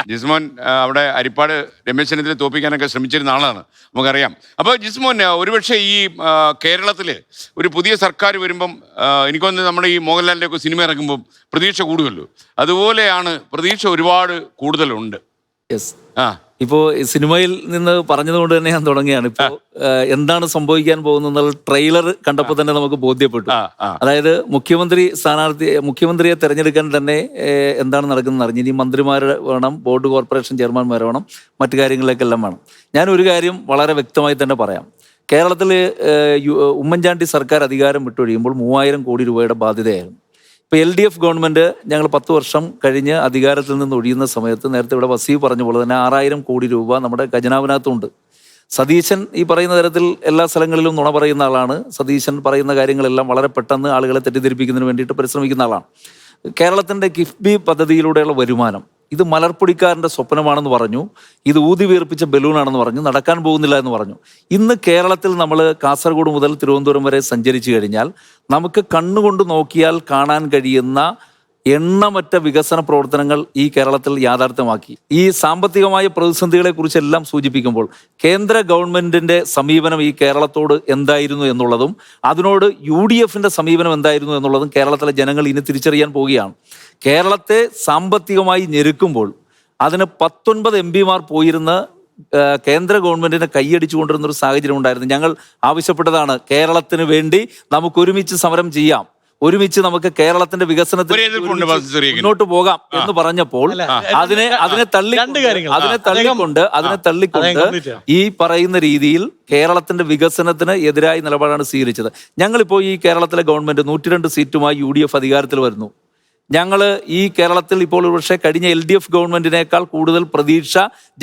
ജിസ്മോൻ അവിടെ അരിപ്പാട് രമേശ് ചെന്നിത്തല തോപ്പിക്കാനൊക്കെ ശ്രമിച്ചിരുന്ന ആളാണ്, നമുക്കറിയാം. അപ്പോൾ ജിസ്മോൻ, ഒരുപക്ഷെ ഈ കേരളത്തിൽ ഒരു പുതിയ സർക്കാർ വരുമ്പം എനിക്കൊന്ന് നമ്മുടെ ഈ മോഹൻലാലിൻ്റെ ഒക്കെ സിനിമ ഇറങ്ങുമ്പം പ്രതീക്ഷ കൂടുമല്ലോ, അതുപോലെയാണ് പ്രതീക്ഷ ഒരുപാട് കൂടുതലുണ്ട്. യെസ്. ഇപ്പോൾ സിനിമയിൽ നിന്ന് പറഞ്ഞതുകൊണ്ട് തന്നെ ഞാൻ തുടങ്ങിയാണ്. ഇപ്പോൾ എന്താണ് സംഭവിക്കാൻ പോകുന്നത് ട്രെയിലർ കണ്ടപ്പോൾ തന്നെ നമുക്ക് ബോധ്യപ്പെട്ടു. അതായത് മുഖ്യമന്ത്രിയെ തെരഞ്ഞെടുക്കാൻ തന്നെ എന്താണ് നടക്കുന്നത് അറിഞ്ഞു. ഇനി മന്ത്രിമാർ വേണം, ബോർഡ് കോർപ്പറേഷൻ ചെയർമാൻമാർ വേണം, മറ്റു കാര്യങ്ങളിലേക്കെല്ലാം വേണം. ഞാൻ ഒരു കാര്യം വളരെ വ്യക്തമായി തന്നെ പറയാം. കേരളത്തിൽ ഉമ്മൻചാണ്ടി സർക്കാർ അധികാരം വിട്ടൊഴിയുമ്പോൾ 3000 കോടി രൂപയുടെ ബാധ്യതയായിരുന്നു. ഇപ്പോൾ LDF ഗവൺമെൻറ് ഞങ്ങൾ 10 വർഷം കഴിഞ്ഞ് അധികാരത്തിൽ നിന്ന് ഒഴിയുന്ന സമയത്ത് നേരത്തെ ഇവിടെ വസീഫ് പറഞ്ഞ പോലെ തന്നെ 6000 കോടി രൂപ നമ്മുടെ ഖജനാവിനകത്തുണ്ട്. സതീശൻ ഈ പറയുന്ന തരത്തിൽ എല്ലാ സ്ഥലങ്ങളിലും നുണ പറയുന്ന ആളാണ്. സതീശൻ പറയുന്ന കാര്യങ്ങളെല്ലാം വളരെ പെട്ടെന്ന് ആളുകളെ തെറ്റിദ്ധരിപ്പിക്കുന്നതിന് വേണ്ടിയിട്ട് പരിശ്രമിക്കുന്ന ആളാണ്. കേരളത്തിൻ്റെ കിഫ്ബി പദ്ധതിയിലൂടെയുള്ള വരുമാനം ഇത് മലർപ്പൊടിക്കാരൻ്റെ സ്വപ്നമാണെന്ന് പറഞ്ഞു, ഇത് ഊതി വീർപ്പിച്ച ബലൂണാണെന്ന് പറഞ്ഞു, നടക്കാൻ പോകുന്നില്ല എന്ന് പറഞ്ഞു. ഇന്ന് കേരളത്തിൽ നമ്മൾ കാസർഗോഡ് മുതൽ തിരുവനന്തപുരം വരെ സഞ്ചരിച്ചു കഴിഞ്ഞാൽ നമുക്ക് കണ്ണുകൊണ്ട് നോക്കിയാൽ കാണാൻ കഴിയുന്ന എണ്ണമറ്റ വികസന പ്രവർത്തനങ്ങൾ ഈ കേരളത്തിൽ യാഥാർത്ഥ്യമാക്കി. ഈ സാമ്പത്തികമായ പ്രതിസന്ധികളെ കുറിച്ചെല്ലാം സൂചിപ്പിക്കുമ്പോൾ കേന്ദ്ര ഗവൺമെന്റിന്റെ സമീപനം ഈ കേരളത്തോട് എന്തായിരുന്നു എന്നുള്ളതും അതിനോട് UDFന്റെ സമീപനം എന്തായിരുന്നു എന്നുള്ളതും കേരളത്തിലെ ജനങ്ങൾ ഇനി തിരിച്ചറിയാൻ പോവുകയാണ്. കേരളത്തെ സാമ്പത്തികമായി ഞെരുക്കുമ്പോൾ അതിന് 19 MP പോയിരുന്ന് കേന്ദ്ര ഗവൺമെന്റിനെ കൈയടിച്ചുകൊണ്ടിരുന്ന ഒരു സാഹചര്യം ഉണ്ടായിരുന്നു. ഞങ്ങൾ ആവശ്യപ്പെട്ടതാണ്, കേരളത്തിന് വേണ്ടി നമുക്ക് ഒരുമിച്ച് സമരം ചെയ്യാം, ഒരുമിച്ച് നമുക്ക് കേരളത്തിന്റെ വികസനത്തിൽ മുന്നോട്ട് പോകാം എന്ന് പറഞ്ഞപ്പോൾ അതിനെ തള്ളിക്കൊണ്ട് ഈ പറയുന്ന രീതിയിൽ കേരളത്തിന്റെ വികസനത്തിന് എതിരായ നിലപാടാണ് സ്വീകരിച്ചത്. ഞങ്ങളിപ്പോൾ ഈ കേരളത്തിലെ ഗവൺമെന്റ് 102 സീറ്റുമായി UDF അധികാരത്തിൽ വരുന്നു. ഞങ്ങൾ ഈ കേരളത്തിൽ ഇപ്പോൾ ഒരുപക്ഷെ കഴിഞ്ഞ LDF ഗവൺമെന്റിനേക്കാൾ കൂടുതൽ പ്രതീക്ഷ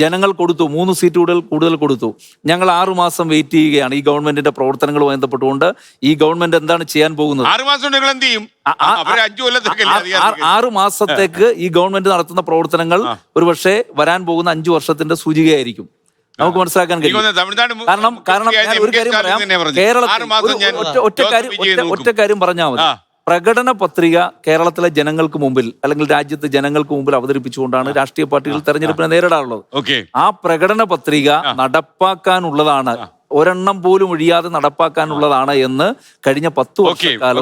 ജനങ്ങൾ കൊടുത്തു. 3 സീറ്റ് കൂടുതൽ കൊടുത്തു. ഞങ്ങൾ 6 മാസം വെയിറ്റ് ചെയ്യുകയാണ് ഈ ഗവൺമെന്റിന്റെ പ്രവർത്തനങ്ങളുമായി ബന്ധപ്പെട്ടുകൊണ്ട്. ഈ ഗവൺമെന്റ് എന്താണ് ചെയ്യാൻ പോകുന്നത്? 6 മാസത്തേക്ക് ഈ ഗവൺമെന്റ് നടത്തുന്ന പ്രവർത്തനങ്ങൾ ഒരുപക്ഷെ വരാൻ പോകുന്ന 5 വർഷത്തിന്റെ സൂചികയായിരിക്കും. നമുക്ക് മനസ്സിലാക്കാൻ കഴിയും. കാരണം ഞാൻ ഒരു കാര്യം പറയാം. കേരളത്തിൽ ഒറ്റ കാര്യം പറഞ്ഞാൽ മതി. പ്രകടന പത്രിക കേരളത്തിലെ ജനങ്ങൾക്ക് മുമ്പിൽ അല്ലെങ്കിൽ രാജ്യത്തെ ജനങ്ങൾക്ക് മുമ്പിൽ അവതരിപ്പിച്ചുകൊണ്ടാണ് രാഷ്ട്രീയ പാർട്ടികൾ തെരഞ്ഞെടുപ്പിനെ നേരിടാറുള്ളത്. ആ പ്രകടന പത്രിക നടപ്പാക്കാനുള്ളതാണ്, ഒരെണ്ണം പോലും ഒഴിയാതെ നടപ്പാക്കാനുള്ളതാണ് എന്ന് കഴിഞ്ഞ 10 വർഷക്കാലം